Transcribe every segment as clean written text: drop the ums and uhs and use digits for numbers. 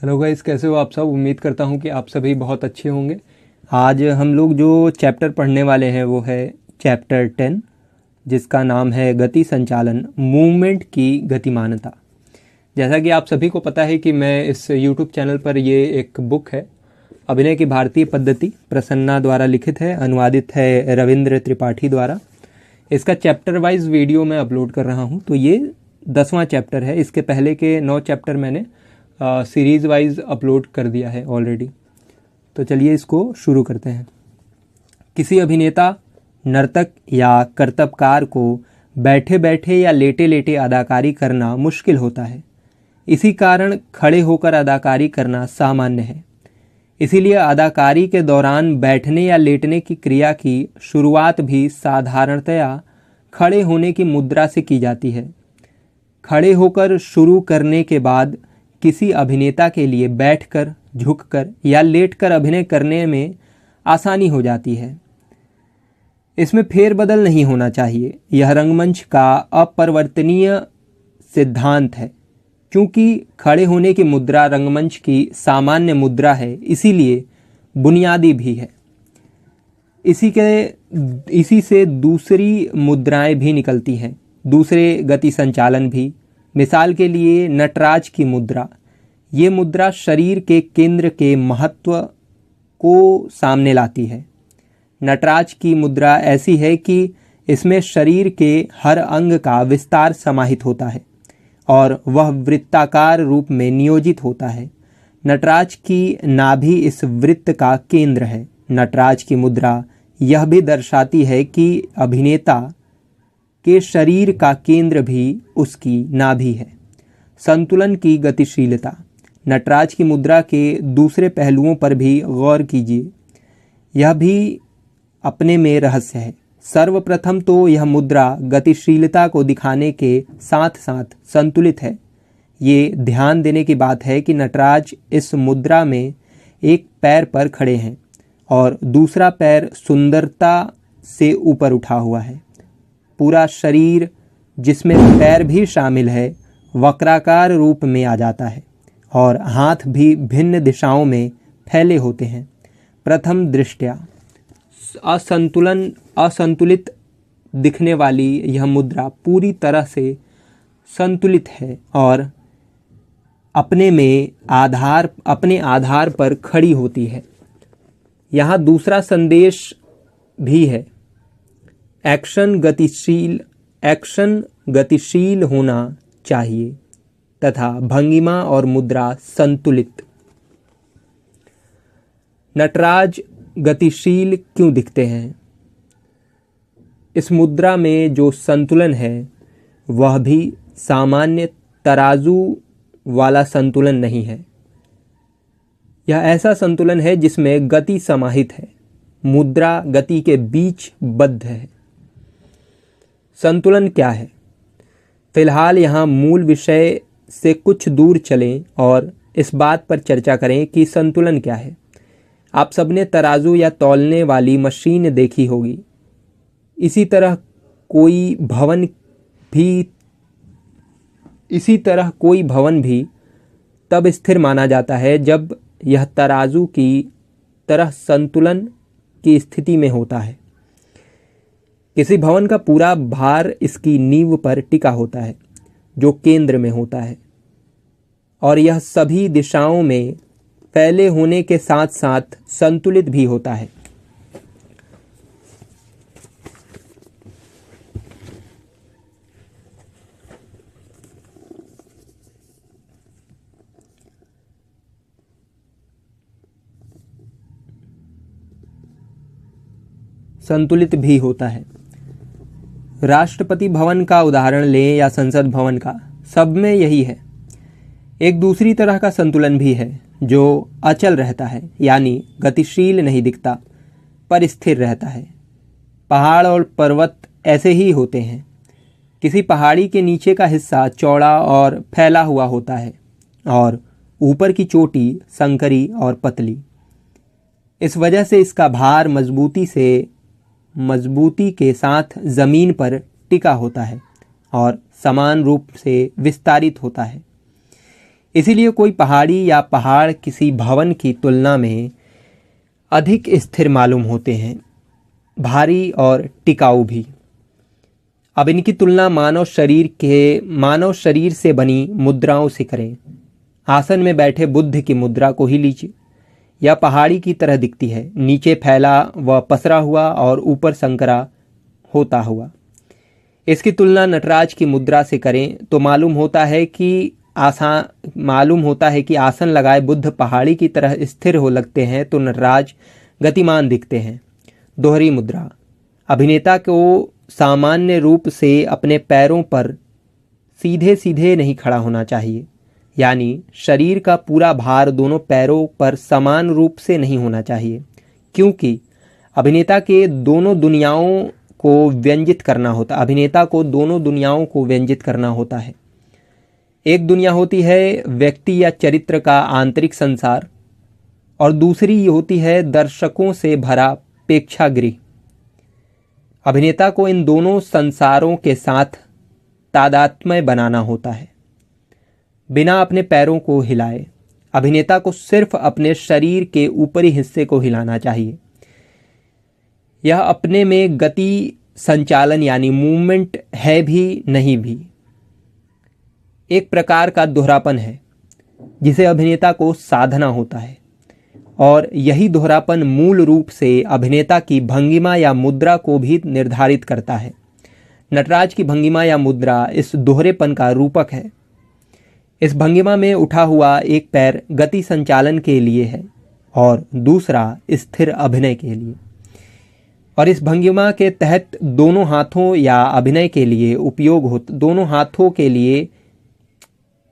Hello guys, कैसे हो आप सब। उम्मीद करता हूँ कि आप सभी बहुत अच्छे होंगे। आज हम लोग जो चैप्टर पढ़ने वाले हैं वो है चैप्टर 10, जिसका नाम है गति संचालन, मूवमेंट की गतिमानता। जैसा कि आप सभी को पता है कि मैं इस यूट्यूब चैनल पर ये एक बुक है, अभिनय की भारतीय पद्धति, प्रसन्ना द्वारा लिखित है, अनुवादित है रविंद्र त्रिपाठी द्वारा। इसका चैप्टर वाइज वीडियो मैं अपलोड कर रहा हूँ। तो ये 10वां चैप्टर है। इसके पहले के 9 चैप्टर मैंने सीरीज़ वाइज अपलोड कर दिया है ऑलरेडी। तो चलिए इसको शुरू करते हैं। किसी अभिनेता, नर्तक या करतबकार को बैठे बैठे या लेटे लेटे अदाकारी करना मुश्किल होता है। इसी कारण खड़े होकर अदाकारी करना सामान्य है। इसीलिए अदाकारी के दौरान बैठने या लेटने की क्रिया की शुरुआत भी साधारणतया खड़े होने की मुद्रा से की जाती है। खड़े होकर शुरू करने के बाद किसी अभिनेता के लिए बैठकर, झुककर या लेटकर अभिनय करने में आसानी हो जाती है। इसमें फेरबदल नहीं होना चाहिए। यह रंगमंच का अपरिवर्तनीय सिद्धांत है। क्योंकि खड़े होने की मुद्रा रंगमंच की सामान्य मुद्रा है, इसीलिए बुनियादी भी है। इसी से दूसरी मुद्राएं भी निकलती हैं, दूसरे गति संचालन भी। मिसाल के लिए नटराज की मुद्रा। ये मुद्रा शरीर के केंद्र के महत्व को सामने लाती है। नटराज की मुद्रा ऐसी है कि इसमें शरीर के हर अंग का विस्तार समाहित होता है और वह वृत्ताकार रूप में नियोजित होता है। नटराज की नाभि इस वृत्त का केंद्र है। नटराज की मुद्रा यह भी दर्शाती है कि अभिनेता के शरीर का केंद्र भी उसकी नाभि है। संतुलन की गतिशीलता। नटराज की मुद्रा के दूसरे पहलुओं पर भी गौर कीजिए। यह भी अपने में रहस्य है। सर्वप्रथम तो यह मुद्रा गतिशीलता को दिखाने के साथ साथ संतुलित है। ये ध्यान देने की बात है कि नटराज इस मुद्रा में एक पैर पर खड़े हैं और दूसरा पैर सुंदरता से ऊपर उठा हुआ है। पूरा शरीर, जिसमें पैर भी शामिल है, वक्राकार रूप में आ जाता है और हाथ भी भिन्न दिशाओं में फैले होते हैं। प्रथम दृष्टया असंतुलित दिखने वाली यह मुद्रा पूरी तरह से संतुलित है और अपने आधार पर खड़ी होती है। यहाँ दूसरा संदेश भी है। एक्शन गतिशील होना चाहिए तथा भंगिमा और मुद्रा संतुलित। नटराज गतिशील क्यों दिखते हैं? इस मुद्रा में जो संतुलन है वह भी सामान्य तराजू वाला संतुलन नहीं है। यह ऐसा संतुलन है जिसमें गति समाहित है, मुद्रा गति के बीच बद्ध है। संतुलन क्या है? फिलहाल यहाँ मूल विषय से कुछ दूर चलें और इस बात पर चर्चा करें कि संतुलन क्या है। आप सबने तराजू या तौलने वाली मशीन देखी होगी। इसी तरह कोई भवन भी तब स्थिर माना जाता है जब यह तराजू की तरह संतुलन की स्थिति में होता है। किसी भवन का पूरा भार इसकी नींव पर टिका होता है, जो केंद्र में होता है, और यह सभी दिशाओं में फैले होने के साथ साथ संतुलित भी होता है। राष्ट्रपति भवन का उदाहरण लें या संसद भवन का, सब में यही है। एक दूसरी तरह का संतुलन भी है जो अचल रहता है, यानी गतिशील नहीं दिखता पर स्थिर रहता है। पहाड़ और पर्वत ऐसे ही होते हैं। किसी पहाड़ी के नीचे का हिस्सा चौड़ा और फैला हुआ होता है और ऊपर की चोटी संकरी और पतली। इस वजह से इसका भार मजबूती के साथ जमीन पर टिका होता है और समान रूप से विस्तारित होता है। इसीलिए कोई पहाड़ी या पहाड़ किसी भवन की तुलना में अधिक स्थिर मालूम होते हैं, भारी और टिकाऊ भी। अब इनकी तुलना मानव शरीर से बनी मुद्राओं से करें। आसन में बैठे बुद्ध की मुद्रा को ही लीजिए। यह पहाड़ी की तरह दिखती है, नीचे फैला व पसरा हुआ और ऊपर संकरा होता हुआ। इसकी तुलना नटराज की मुद्रा से करें तो मालूम होता है कि आसन लगाए बुद्ध पहाड़ी की तरह स्थिर हो लगते हैं तो नटराज गतिमान दिखते हैं। दोहरी मुद्रा। अभिनेता को सामान्य रूप से अपने पैरों पर सीधे सीधे नहीं खड़ा होना चाहिए, यानी शरीर का पूरा भार दोनों पैरों पर समान रूप से नहीं होना चाहिए, क्योंकि अभिनेता को दोनों दुनियाओं को व्यंजित करना होता है। एक दुनिया होती है व्यक्ति या चरित्र का आंतरिक संसार और दूसरी होती है दर्शकों से भरा प्रेक्षागृह। अभिनेता को इन दोनों संसारों के साथ तादात्म्य बनाना होता है। बिना अपने पैरों को हिलाए अभिनेता को सिर्फ अपने शरीर के ऊपरी हिस्से को हिलाना चाहिए। यह अपने में गति संचालन यानी मूवमेंट है भी नहीं भी, एक प्रकार का दोहरापन है जिसे अभिनेता को साधना होता है, और यही दोहरापन मूल रूप से अभिनेता की भंगिमा या मुद्रा को भी निर्धारित करता है। नटराज की भंगिमा या मुद्रा इस दोहरेपन का रूपक है। इस भंगिमा में उठा हुआ एक पैर गति संचालन के लिए है और दूसरा स्थिर अभिनय के लिए, और इस भंगिमा के तहत दोनों हाथों या अभिनय के लिए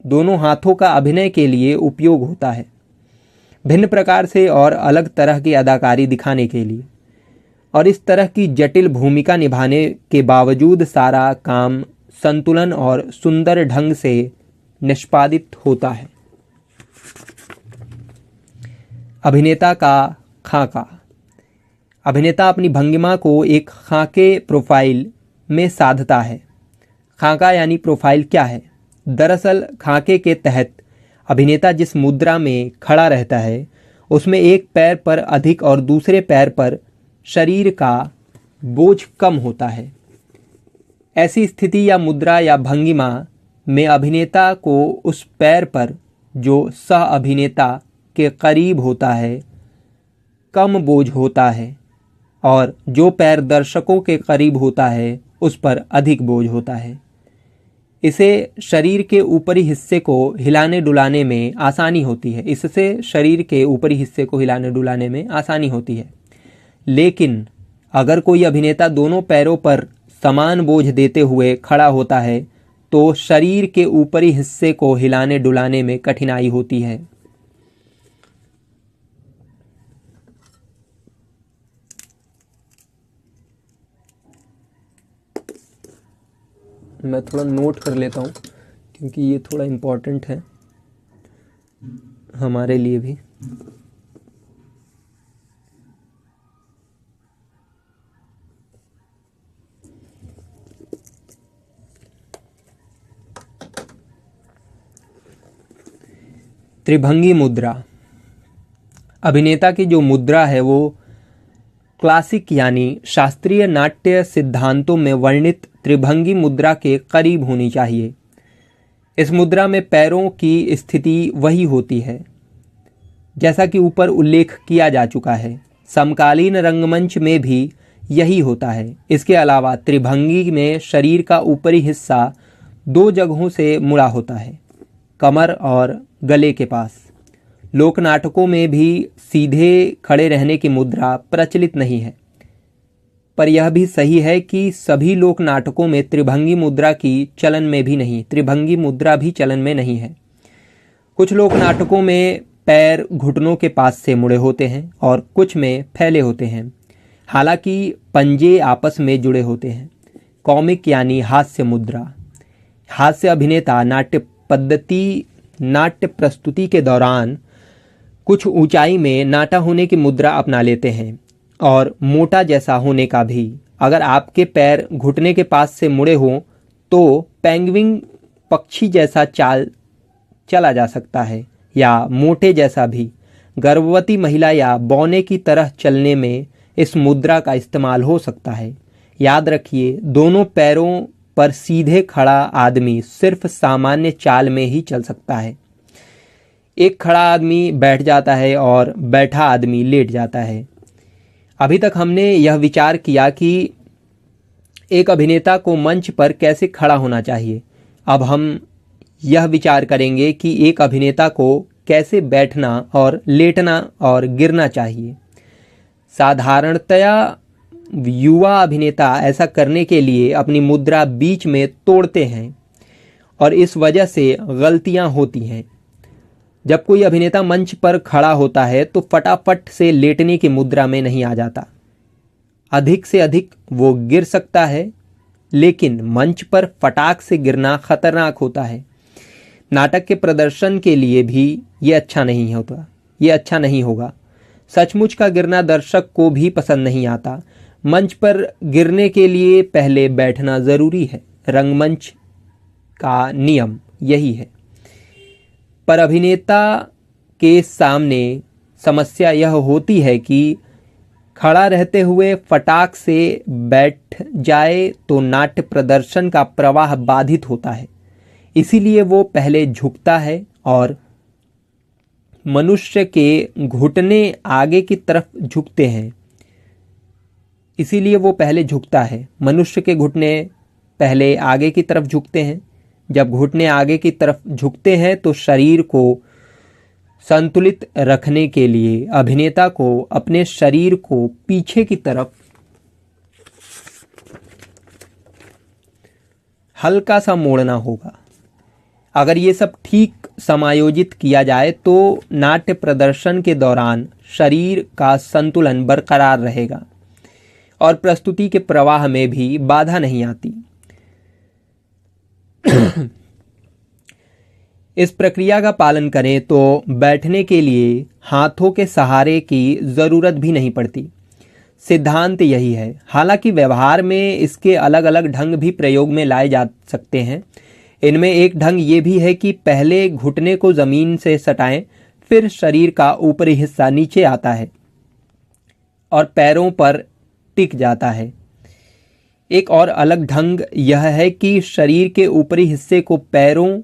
दोनों हाथों का अभिनय के लिए उपयोग होता है, भिन्न प्रकार से और अलग तरह की अदाकारी दिखाने के लिए। और इस तरह की जटिल भूमिका निभाने के बावजूद सारा काम संतुलन और सुंदर ढंग से निष्पादित होता है। अभिनेता का खाका। अभिनेता अपनी भंगिमा को एक खाके प्रोफाइल में साधता है। खाका यानी प्रोफाइल क्या है? दरअसल खाके के तहत अभिनेता जिस मुद्रा में खड़ा रहता है उसमें एक पैर पर अधिक और दूसरे पैर पर शरीर का बोझ कम होता है। ऐसी स्थिति या मुद्रा या भंगिमा में अभिनेता को उस पैर पर जो सह अभिनेता के करीब होता है कम बोझ होता है, और जो पैर दर्शकों के करीब होता है उस पर अधिक बोझ होता है। इसे शरीर के ऊपरी हिस्से को हिलाने डुलाने में आसानी होती है। लेकिन अगर कोई अभिनेता दोनों पैरों पर समान बोझ देते हुए खड़ा होता है तो शरीर के ऊपरी हिस्से को हिलाने डुलाने में कठिनाई होती है। मैं थोड़ा नोट कर लेता हूँ क्योंकि ये थोड़ा इम्पोर्टेंट है हमारे लिए भी। त्रिभंगी मुद्रा। अभिनेता की जो मुद्रा है वो क्लासिक यानी शास्त्रीय नाट्य सिद्धांतों में वर्णित त्रिभंगी मुद्रा के करीब होनी चाहिए। इस मुद्रा में पैरों की स्थिति वही होती है जैसा कि ऊपर उल्लेख किया जा चुका है। समकालीन रंगमंच में भी यही होता है। इसके अलावा त्रिभंगी में शरीर का ऊपरी हिस्सा दो जगहों से मुड़ा होता है, कमर और गले के पास। लोक नाटकों में भी सीधे खड़े रहने की मुद्रा प्रचलित नहीं है, पर यह भी सही है कि सभी लोक नाटकों में त्रिभंगी मुद्रा भी चलन में नहीं है। कुछ लोक नाटकों में पैर घुटनों के पास से मुड़े होते हैं और कुछ में फैले होते हैं, हालांकि पंजे आपस में जुड़े होते हैं। कॉमिक यानी हास्य मुद्रा। हास्य अभिनेता नाट्य प्रस्तुति के दौरान कुछ ऊंचाई में नाटा होने की मुद्रा अपना लेते हैं और मोटा जैसा होने का भी। अगर आपके पैर घुटने के पास से मुड़े हों तो पेंगुइन पक्षी जैसा चाल चला जा सकता है, या मोटे जैसा भी। गर्भवती महिला या बौने की तरह चलने में इस मुद्रा का इस्तेमाल हो सकता है। याद रखिए, दोनों पैरों पर सीधे खड़ा आदमी सिर्फ सामान्य चाल में ही चल सकता है। एक खड़ा आदमी बैठ जाता है और बैठा आदमी लेट जाता है। अभी तक हमने यह विचार किया कि एक अभिनेता को मंच पर कैसे खड़ा होना चाहिए। अब हम यह विचार करेंगे कि एक अभिनेता को कैसे बैठना और लेटना और गिरना चाहिए। साधारणतया युवा अभिनेता ऐसा करने के लिए अपनी मुद्रा बीच में तोड़ते हैं और इस वजह से गलतियां होती हैं। जब कोई अभिनेता मंच पर खड़ा होता है तो फटाफट से लेटने की मुद्रा में नहीं आ जाता। अधिक से अधिक वो गिर सकता है, लेकिन मंच पर फटाक से गिरना खतरनाक होता है। नाटक के प्रदर्शन के लिए भी ये अच्छा नहीं होगा। सचमुच का गिरना दर्शक को भी पसंद नहीं आता। मंच पर गिरने के लिए पहले बैठना जरूरी है। रंगमंच का नियम यही है। पर अभिनेता के सामने समस्या यह होती है कि खड़ा रहते हुए फटाक से बैठ जाए तो नाट्य प्रदर्शन का प्रवाह बाधित होता है। इसीलिए वो पहले झुकता है और मनुष्य के घुटने आगे की तरफ झुकते हैं। इसीलिए वो पहले झुकता है। मनुष्य के घुटने पहले आगे की तरफ झुकते हैं। जब घुटने आगे की तरफ झुकते हैं तो शरीर को संतुलित रखने के लिए अभिनेता को अपने शरीर को पीछे की तरफ हल्का सा मोड़ना होगा। अगर ये सब ठीक समायोजित किया जाए तो नाट्य प्रदर्शन के दौरान शरीर का संतुलन बरकरार रहेगा और प्रस्तुति के प्रवाह में भी बाधा नहीं आती। इस प्रक्रिया का पालन करें तो बैठने के लिए हाथों के सहारे की जरूरत भी नहीं पड़ती। सिद्धांत यही है। हालांकि व्यवहार में इसके अलग अलग ढंग भी प्रयोग में लाए जा सकते हैं। इनमें एक ढंग ये भी है कि पहले घुटने को जमीन से सटाएं, फिर शरीर का ऊपरी हिस्सा नीचे आता है और पैरों पर टिक जाता है। एक और अलग ढंग यह है कि शरीर के ऊपरी हिस्से को पैरों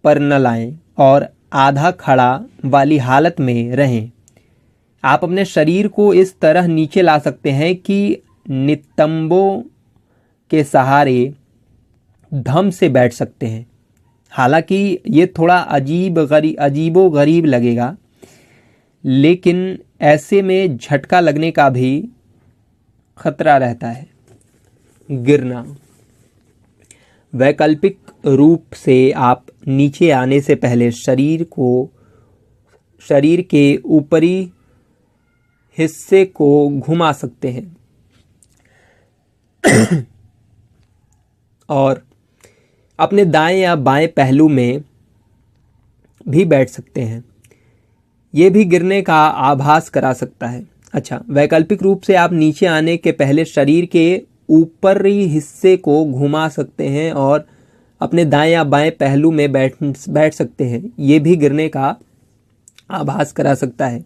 पर न लाएं और आधा खड़ा वाली हालत में रहें। आप अपने शरीर को इस तरह नीचे ला सकते हैं कि नितंबों के सहारे धम से बैठ सकते हैं। हालांकि ये थोड़ा अजीबो गरीब लगेगा, लेकिन ऐसे में झटका लगने का भी खतरा रहता है। गिरना। वैकल्पिक रूप से आप नीचे आने से पहले शरीर के ऊपरी हिस्से को घुमा सकते हैं और अपने दाएं या बाएं पहलू में भी बैठ सकते हैं। यह भी गिरने का आभास करा सकता है। अच्छा, वैकल्पिक रूप से आप नीचे आने के पहले शरीर के ऊपरी हिस्से को घुमा सकते हैं और अपने दाएं या बाएं पहलू में बैठ सकते हैं। ये भी गिरने का आभास करा सकता है।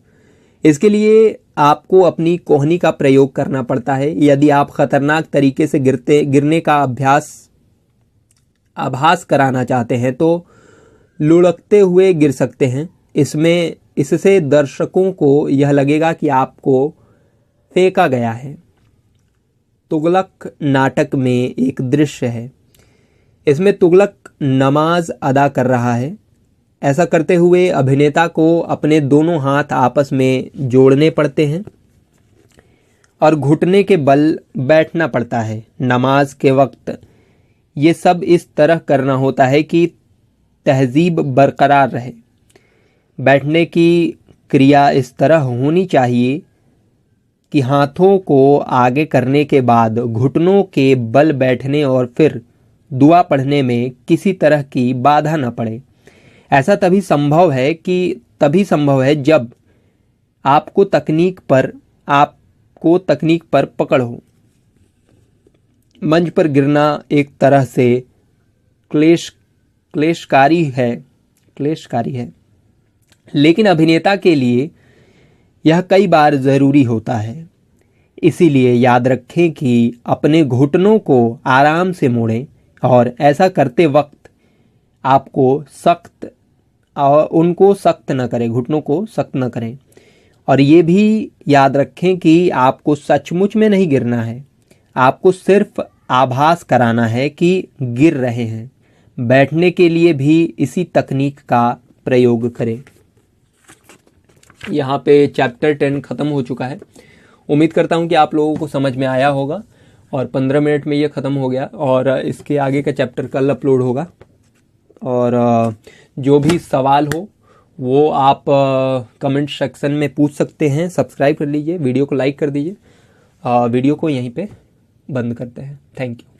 इसके लिए आपको अपनी कोहनी का प्रयोग करना पड़ता है। यदि आप खतरनाक तरीके से गिरने का आभास कराना चाहते हैं तो लुढ़कते हुए गिर सकते हैं। इससे दर्शकों को यह लगेगा कि आपको फेंका गया है। तुगलक नाटक में एक दृश्य है। इसमें तुगलक नमाज अदा कर रहा है। ऐसा करते हुए अभिनेता को अपने दोनों हाथ आपस में जोड़ने पड़ते हैं और घुटने के बल बैठना पड़ता है। नमाज के वक्त ये सब इस तरह करना होता है कि तहजीब बरकरार रहे। बैठने की क्रिया इस तरह होनी चाहिए कि हाथों को आगे करने के बाद घुटनों के बल बैठने और फिर दुआ पढ़ने में किसी तरह की बाधा न पड़े। ऐसा तभी संभव है जब आपको तकनीक पर पकड़ हो। मंच पर गिरना एक तरह से क्लेशकारी है, क्लेशकारी है, लेकिन अभिनेता के लिए यह कई बार ज़रूरी होता है। इसीलिए याद रखें कि अपने घुटनों को आराम से मोड़ें और ऐसा करते वक्त आपको उनको सख्त न करें, घुटनों को सख्त न करें। और ये भी याद रखें कि आपको सचमुच में नहीं गिरना है, आपको सिर्फ आभास कराना है कि गिर रहे हैं। बैठने के लिए भी इसी तकनीक का प्रयोग करें। यहाँ पे चैप्टर 10 ख़त्म हो चुका है। उम्मीद करता हूँ कि आप लोगों को समझ में आया होगा और 15 मिनट में ये ख़त्म हो गया और इसके आगे का चैप्टर कल अपलोड होगा। और जो भी सवाल हो वो आप कमेंट सेक्शन में पूछ सकते हैं। सब्सक्राइब कर लीजिए, वीडियो को लाइक कर दीजिए। वीडियो को यहीं पे बंद करते हैं। Thank you.